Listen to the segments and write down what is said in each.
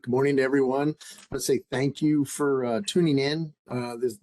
Good morning to everyone. I want to say thank you for tuning in.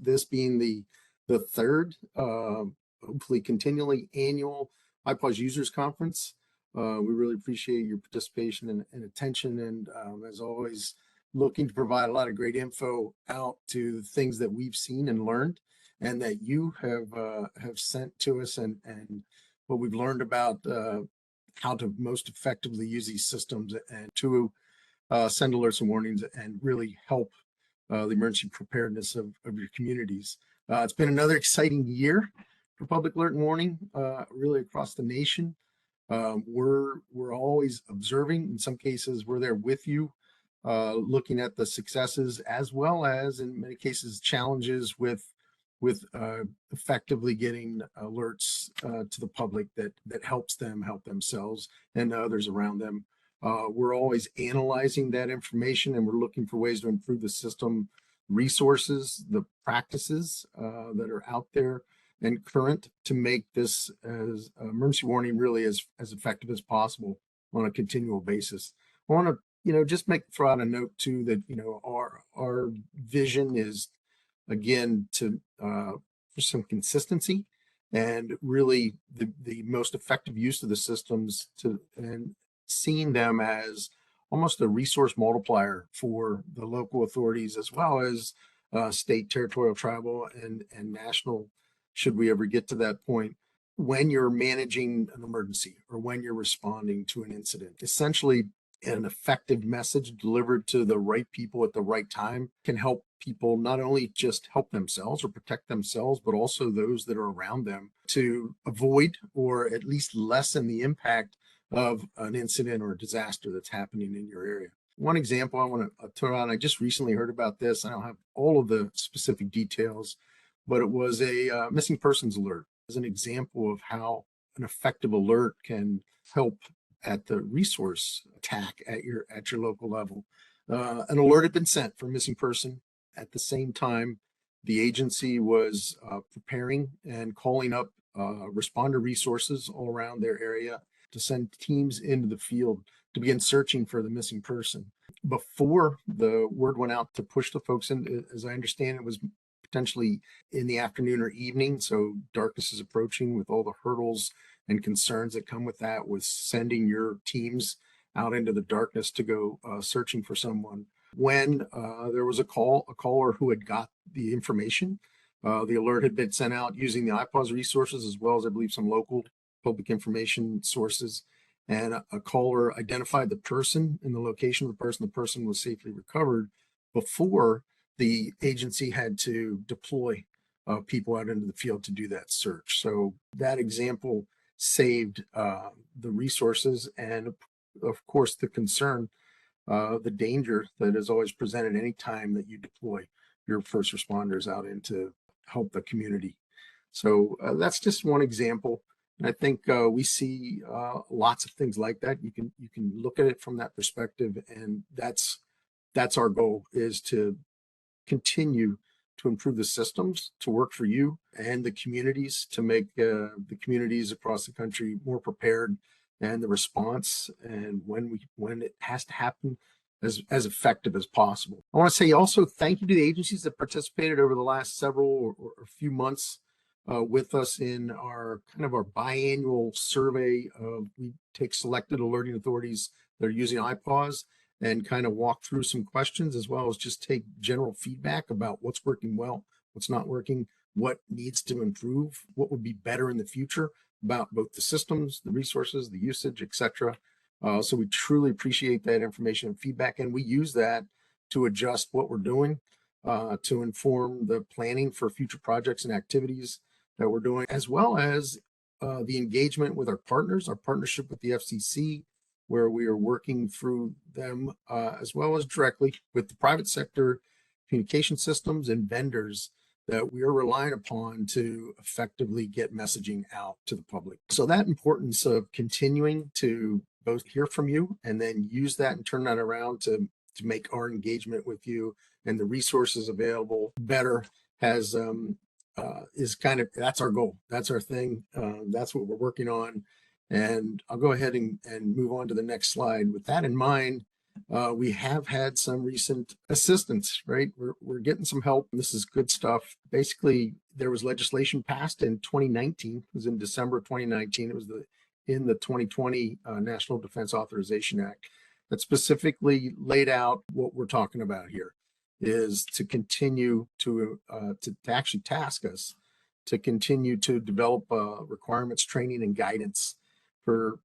This being the third, hopefully continually annual IPAWS Users Conference. We really appreciate your participation and attention, and as always, looking to provide a lot of great info out to the things that we've seen and learned, and that you have sent to us, and what we've learned about how to most effectively use these systems and to send alerts and warnings and really help the emergency preparedness of your communities. It's been another exciting year for public alert and warning, really across the nation. We're always observing. In some cases, we're there with you, looking at the successes as well as, in many cases, challenges with effectively getting alerts to the public that helps them help themselves and others around them. We're always analyzing that information, and we're looking for ways to improve the system, resources, the practices that are out there and current to make this as emergency warning really as effective as possible on a continual basis. I want to just throw out a note too that our vision is, again, to for some consistency and really the most effective use of the systems and seeing them as almost a resource multiplier for the local authorities as well as state, territorial, tribal, and national, should we ever get to that point, when you're managing an emergency or when you're responding to an incident. Essentially, an effective message delivered to the right people at the right time can help people not only just help themselves or protect themselves, but also those that are around them to avoid or at least lessen the impact of an incident or a disaster that's happening in your area. One example I want to throw out, I just recently heard about this. I don't have all of the specific details, but it was a missing persons alert as an example of how an effective alert can help at the resource attack at your local level. An alert had been sent for a missing person. At the same time, the agency was preparing and calling up responder resources all around their area to send teams into the field to begin searching for the missing person. Before the word went out to push the folks in, as I understand it was potentially in the afternoon or evening, so darkness is approaching with all the hurdles and concerns that come with that, with sending your teams out into the darkness to go searching for someone. When there was a caller who had got the information, the alert had been sent out using the IPAWS resources as well as, I believe, some local public information sources, and a caller identified the person and the location of the person. The person was safely recovered before the agency had to deploy people out into the field to do that search. So that example saved the resources and, of course, the concern, the danger that is always presented any time that you deploy your first responders out in to help the community. So that's just one example. And I think we see lots of things like that. You can look at it from that perspective, and that's our goal, is to continue to improve the systems to work for you and the communities, to make the communities across the country more prepared, and the response and when it has to happen as effective as possible. I want to say also thank you to the agencies that participated over the last several or few months with us in our our biannual survey. We take selected alerting authorities that are using IPAWS and walk through some questions, as well as just take general feedback about what's working well, what's not working, what needs to improve, what would be better in the future about both the systems, the resources, the usage, etc. So we truly appreciate that information and feedback, and we use that to adjust what we're doing, to inform the planning for future projects and activities that we're doing, as well as the engagement with our partners, our partnership with the FCC, where we are working through them, as well as directly with the private sector communication systems and vendors that we are relying upon to effectively get messaging out to the public. So that importance of continuing to both hear from you and then use that and turn that around to make our engagement with you and the resources available better has is that's our goal. That's our thing. That's what we're working on. And I'll go ahead and move on to the next slide. With that in mind, We have had some recent assistance, right? We're getting some help. This is good stuff. Basically, there was legislation passed in 2019. It was in December of 2019. It was in the 2020 National Defense Authorization Act that specifically laid out what we're talking about here, is to continue to actually task us to continue to develop requirements, training, and guidance for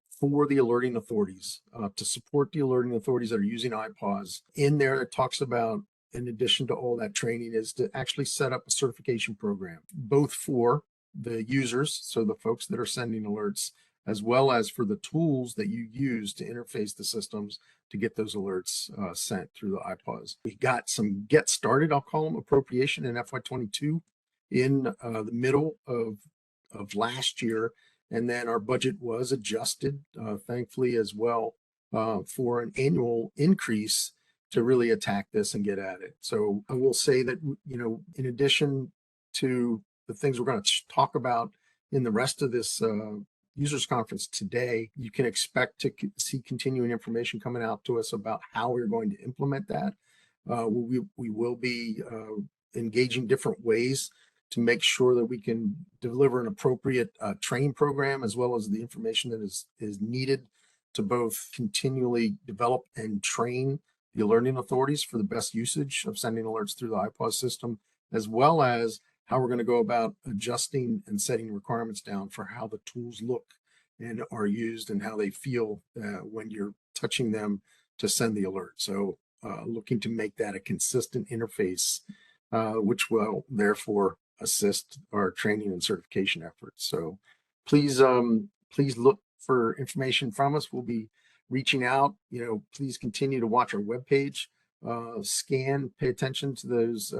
the alerting authorities, to support the alerting authorities that are using IPAWS. In there, it talks about, in addition to all that training, is to actually set up a certification program, both for the users, so the folks that are sending alerts, as well as for the tools that you use to interface the systems to get those alerts sent through the IPAWS. We got some get started, I'll call them, appropriation in FY22 in the middle of last year. And then our budget was adjusted, thankfully, as well, for an annual increase to really attack this and get at it. So I will say that, in addition to the things we're going to talk about in the rest of this users conference today, you can expect to see continuing information coming out to us about how we're going to implement that. We will be engaging different ways to make sure that we can deliver an appropriate training program, as well as the information that is needed to both continually develop and train the alerting authorities for the best usage of sending alerts through the IPAWS system, as well as how we're going to go about adjusting and setting requirements down for how the tools look and are used and how they feel when you're touching them to send the alert. So looking to make that a consistent interface, which will therefore assist our training and certification efforts. So please look for information from us. We'll be reaching out. Please continue to watch our webpage, pay attention to those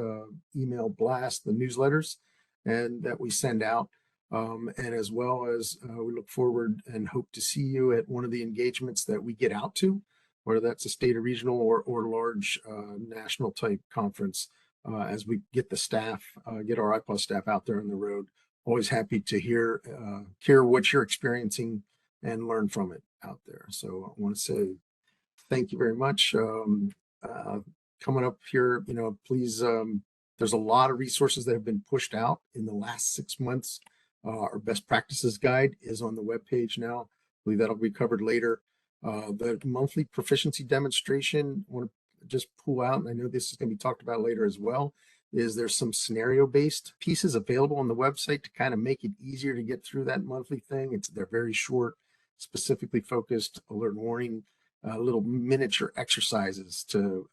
email blasts, the newsletters, and that we send out. And as well as we look forward and hope to see you at one of the engagements that we get out to, whether that's a state or regional or large national type conference. As we get the staff, get our IPAWS staff out there on the road. Always happy to hear what you're experiencing and learn from it out there. So I want to say thank you very much. Coming up here, please, there's a lot of resources that have been pushed out in the last 6 months. Our best practices guide is on the webpage now. I believe that'll be covered later. The monthly proficiency demonstration, I want to just pull out, and I know this is going to be talked about later as well, is there's some scenario-based pieces available on the website to kind of make it easier to get through that monthly thing. They're very short, specifically focused alert and warning, little miniature exercises to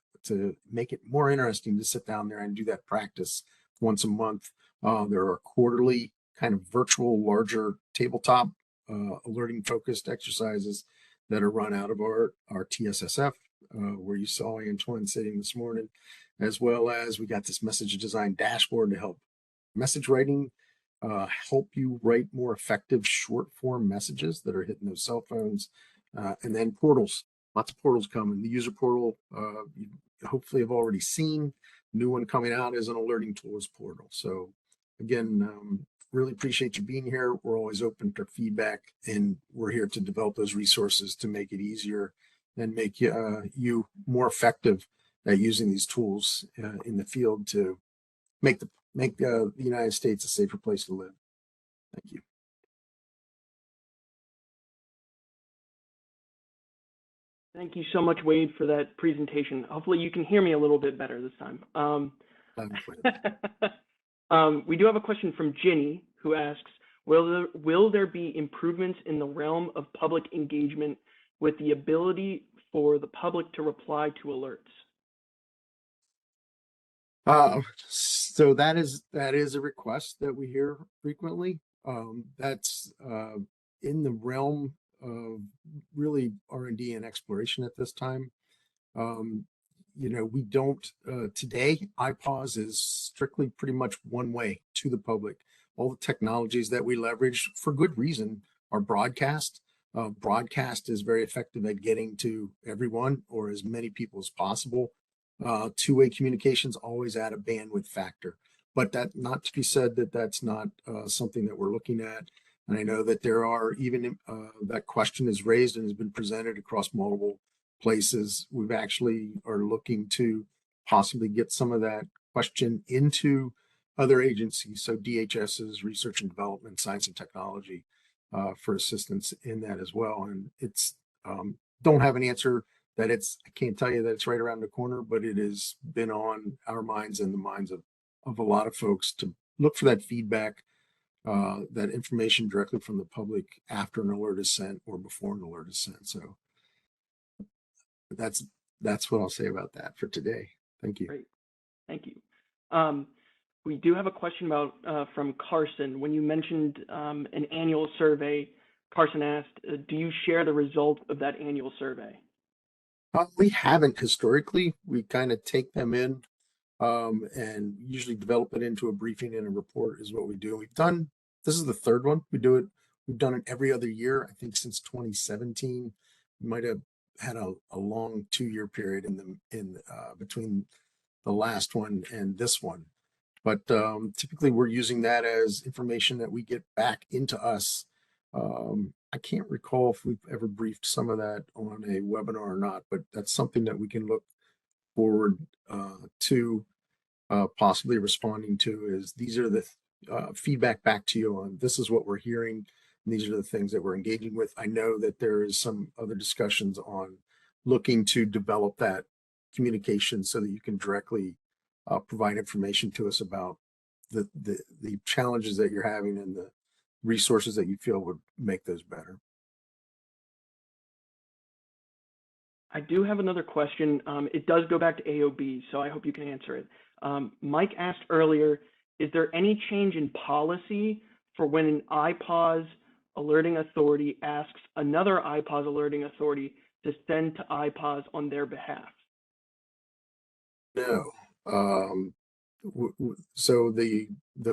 make it more interesting to sit down there and do that practice once a month. There are quarterly kind of virtual, larger tabletop alerting focused exercises that are run out of our TSSF, where you saw Antoine sitting this morning, as well as we got this message design dashboard to help message writing, help you write more effective short form messages that are hitting those cell phones, and then portals. Lots of portals coming. The user portal, you hopefully have already seen. New one coming out is an alerting tools portal. So again, really appreciate you being here. We're always open to feedback, and we're here to develop those resources to make it easier and make you more effective at using these tools in the field to make the United States a safer place to live. Thank you. Thank you so much, Wade, for that presentation. Hopefully you can hear me a little bit better this time. We do have a question from Ginny, who asks, will there be improvements in the realm of public engagement with the ability for the public to reply to alerts? So that is a request that we hear frequently. That's in the realm of really R&D and exploration at this time. We don't today. IPAWS is strictly pretty much one way to the public. All the technologies that we leverage for good reason are broadcast. Broadcast is very effective at getting to everyone or as many people as possible. Two-way communications always add a bandwidth factor, but that not to be said that that's not something that we're looking at. And I know that there are even that question is raised and has been presented across multiple places. We've actually are looking to possibly get some of that question into other agencies. So DHS's research and development, science and technology, for assistance in that as well. And it's, don't have an answer that I can't tell you that it's right around the corner, but it has been on our minds and the minds of a lot of folks to look for that feedback, that information directly from the public after an alert is sent or before an alert is sent. So that's what I'll say about that for today. Thank you. Great, thank you. We do have a question about from Carson. When you mentioned an annual survey, Carson asked, do you share the result of that annual survey? We haven't historically. We kind of take them in and usually develop it into a briefing and a report is what we do. This is the third one. We've done it every other year. I think since 2017. We might have had a long 2-year period in between the last one and this one. But typically we're using that as information that we get back into us. I can't recall if we've ever briefed some of that on a webinar or not, but that's something that we can look forward to possibly responding to. Is these are the feedback back to you on this is what we're hearing, and these are the things that we're engaging with. I know that there is some other discussions on looking to develop that communication so that you can directly provide information to us about the challenges that you're having and the resources that you feel would make those better. I do have another question. It does go back to AOB, so I hope you can answer it. Mike asked earlier, is there any change in policy for when an IPAWS alerting authority asks another IPAWS alerting authority to send to IPAWS on their behalf? No. So the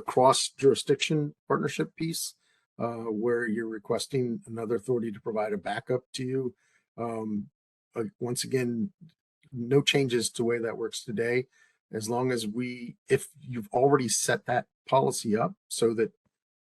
cross jurisdiction partnership piece, where you're requesting another authority to provide a backup to you, once again, no changes to the way that works today. As long as if you've already set that policy up so that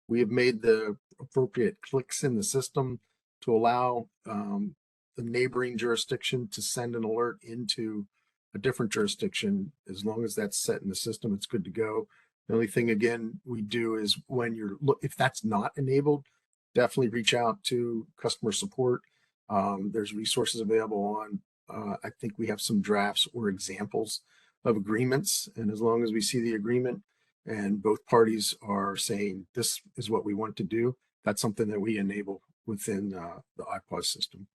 we have made the appropriate clicks in the system to allow the neighboring jurisdiction to send an alert into a different jurisdiction, as long as that's set in the system, it's good to go. The only thing, again, we do is when if that's not enabled, definitely reach out to customer support. There's resources available on, I think we have some drafts or examples of agreements. And as long as we see the agreement and both parties are saying, this is what we want to do, that's something that we enable within the IPAWS system.